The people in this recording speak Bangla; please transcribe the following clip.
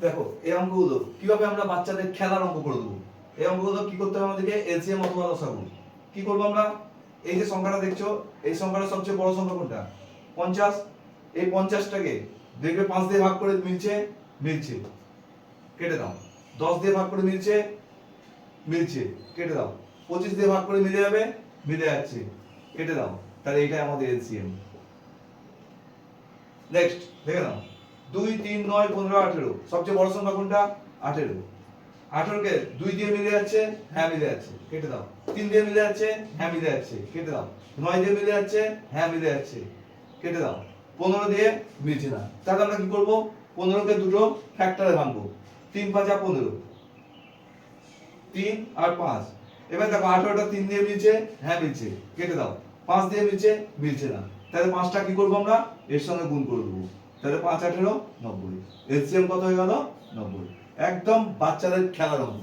দেখো এই অঙ্কগুলো কিভাবে আমরা বাচ্চাদের খেলার অঙ্ক করে দেবো। এই অঙ্কগুলো কি করতে হবে আমাদেরকে? এলসিএম অথবা লসাগু। কি করবো আমরা? এই যে সংখ্যাটা দেখছো, এই সংখ্যাটা সবচেয়ে বড় সংখ্যা কোনটা? 50। এই 50টাকে দেখবে 5 দিয়ে ভাগ করে মিলছে, মিলছে, কেটে দাও। 10 দিয়ে ভাগ করে মিলছে, মিলছে, কেটে দাও। 25 দিয়ে ভাগ করে মিলে যাবে, মিলে যাচ্ছে, কেটে দাও। তাহলে এইটাই আমাদের এলসিএম। নেক্সট দেখে নাও, 2 3 9 15 18 সবচেয়ে বড় সংখ্যা কোনটা? 18। 18 কে 2 দিয়ে মিলে যাচ্ছে, হ্যাঁ মিলে যাচ্ছে, কেটে দাও। 3 দিয়ে মিলে যাচ্ছে, হ্যাঁ মিলে যাচ্ছে, কেটে দাও। 9 দিয়ে মিলে যাচ্ছে, হ্যাঁ মিলে যাচ্ছে, কেটে দাও। 15 দিয়ে মিলছে না, তাহলে আমরা কি করব? 15 কে দুটো ফ্যাক্টরে ভাঙবো। 3 5 15, 3 আর 5। এবার দেখো 18টা 3 দিয়ে মিলছে, হ্যাঁ মিলছে, কেটে দাও। 5 দিয়ে মিলছে, মিলছে না, তাহলে 5টা কি করব আমরা? এর সঙ্গে গুণ করে দেবো। তাহলে 5 18 90। এলসিএম কত হয়ে গেল? 90। একদম বাচ্চাদের খেলার অঙ্ক।